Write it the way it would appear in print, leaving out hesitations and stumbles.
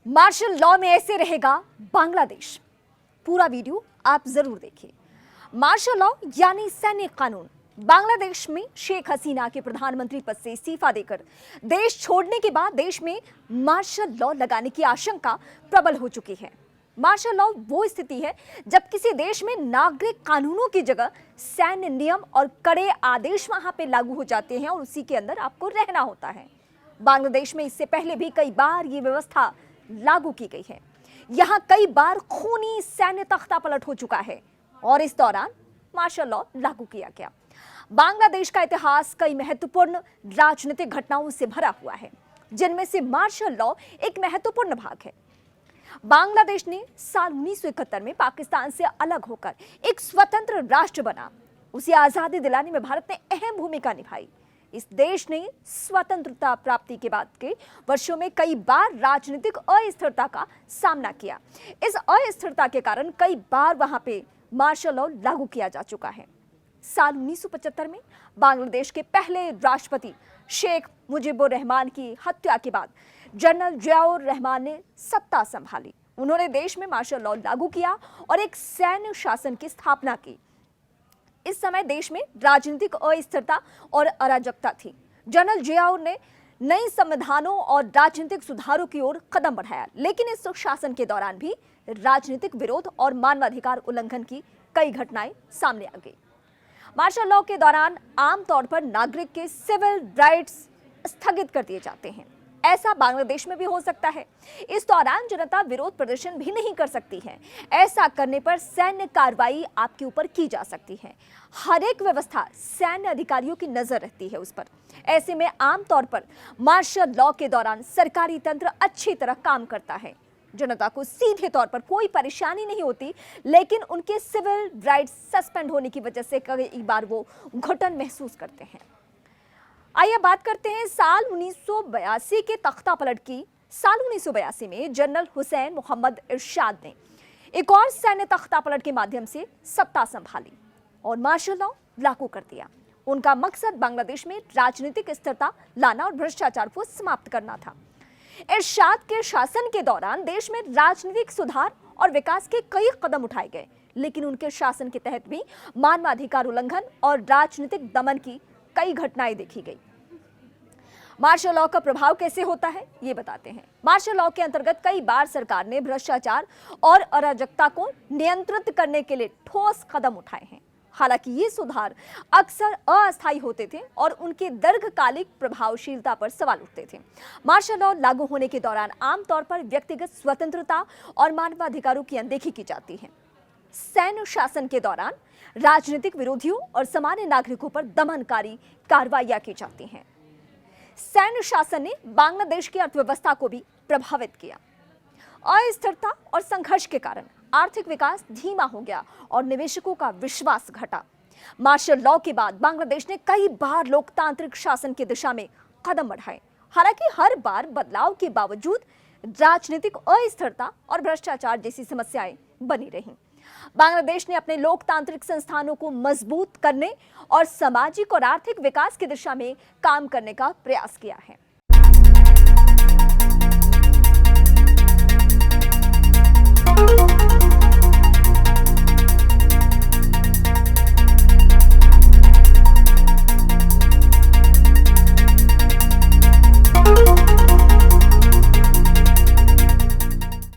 Martial law में ऐसे रहेगा बांग्लादेश। पूरा वीडियो आप जरूर देखिए। मार्शल लॉ यानी सैन्य कानून बांग्लादेश में शेख हसीना के प्रधानमंत्री पद से इस्तीफा देकर देश छोड़ने के बाद देश में मार्शल लॉ लगाने की आशंका प्रबल हो चुकी है। मार्शल लॉ वो स्थिति है जब किसी देश में नागरिक कानूनों की जगह सैन्य नियम और कड़े आदेश वहां पे लागू हो जाते हैं और उसी के अंदर आपको रहना होता है। बांग्लादेश में इससे पहले भी कई बार ये व्यवस्था लागू की गई है। यहां कई बार खूनी सैन्य तख्तापलट हो चुका है और इस दौरान मार्शल लॉ लागू किया गया। बांग्लादेश का इतिहास कई महत्वपूर्ण राजनीतिक घटनाओं से भरा हुआ है, जिनमें से मार्शल लॉ एक महत्वपूर्ण भाग है। बांग्लादेश ने साल 1971 में पाकिस्तान से अलग होकर एक स्वतंत्र राष्ट्र बना। उसे आजादी दिलाने में भारत ने अहम भूमिका निभाई। इस देश ने स्वतंत्रता प्राप्ति के बाद के वर्षों में कई बार राजनीतिक अस्थिरता का सामना किया। इस अस्थिरता के कारण कई बार वहां पे मार्शल लॉ लागू किया जा चुका है। साल 1975 में बांग्लादेश के पहले राष्ट्रपति शेख मुजीबुर रहमान की हत्या के बाद जनरल जियाउर रहमान ने सत्ता संभाली। उन्होंने देश में मार्शल लॉ लागू किया और एक सैन्य शासन की स्थापना की। इस समय देश में राजनीतिक अस्थिरता और अराजकता थी। जनरल जियाउर ने नए संविधानों और राजनीतिक सुधारों की ओर कदम बढ़ाया, लेकिन इस शासन के दौरान भी राजनीतिक विरोध और मानवाधिकार उल्लंघन की कई घटनाएं सामने आ गई। मार्शल लॉ के दौरान आमतौर पर नागरिक के सिविल राइट्स स्थगित कर दिए जाते हैं। ऐसा बांग्लादेश में भी हो सकता है। इस दौरान जनता विरोध प्रदर्शन भी नहीं कर सकती है। ऐसा करने पर सैन्य कार्रवाई आपके ऊपर की जा सकती है। हर एक व्यवस्था सैन्य अधिकारियों की नजर रहती है उस पर। ऐसे में आमतौर पर मार्शल लॉ के दौरान सरकारी तंत्र अच्छी तरह काम करता है। जनता को सीधे तौर पर कोई परेशानी नहीं होती, लेकिन उनके सिविल राइट्स सस्पेंड होने की वजह से कई बार वो घुटन महसूस करते हैं। आइए बात करते हैं साल 1982 के तख्तापलट की। साल 1982 में जनरल हुसैन मोहम्मद इरशाद ने एक और सैन्य तख्तापलट के माध्यम से सत्ता संभाली और मार्शल लॉ लागू कर दिया। उनका मकसद बांग्लादेश में राजनीतिक स्थिरता लाना और भ्रष्टाचार को समाप्त करना था। इरशाद के शासन के दौरान देश में राजनीतिक सुधार और विकास के कई कदम उठाए गए, लेकिन उनके शासन के तहत भी मानवाधिकार उल्लंघन और राजनीतिक दमन की कई घटनाएं देखी गई। मार्शल लॉ का प्रभाव कैसे होता है, ये बताते हैं। मार्शल लॉ के अंतर्गत कई बार सरकार ने भ्रष्टाचार और अराजकता को नियंत्रित करने के लिए ठोस कदम उठाए हैं। हालांकि ये सुधार अक्सर अस्थायी होते थे और उनके दीर्घकालिक प्रभावशीलता पर सवाल उठते थे। मार्शल लॉ लागू होने के दौरान आमतौर पर व्यक्तिगत स्वतंत्रता और मानवाधिकारों की अनदेखी की जाती है। सैन्य शासन के दौरान राजनीतिक विरोधियों और सामान्य नागरिकों पर दमनकारी कार्रवाइयां की जाती हैं। सैन्य शासन ने बांग्लादेश की अर्थव्यवस्था को भी प्रभावित किया। अस्थिरता और संघर्ष के कारण आर्थिक विकास धीमा हो गया और निवेशकों का विश्वास घटा। मार्शल लॉ के बाद बांग्लादेश ने कई बार लोकतांत्रिक शासन की दिशा में कदम बढ़ाए। हालांकि हर बार बदलाव के बावजूद राजनीतिक अस्थिरता और भ्रष्टाचार जैसी समस्याएं बनी रहीं। बांग्लादेश ने अपने लोकतांत्रिक संस्थानों को मजबूत करने और सामाजिक और आर्थिक विकास की दिशा में काम करने का प्रयास किया है।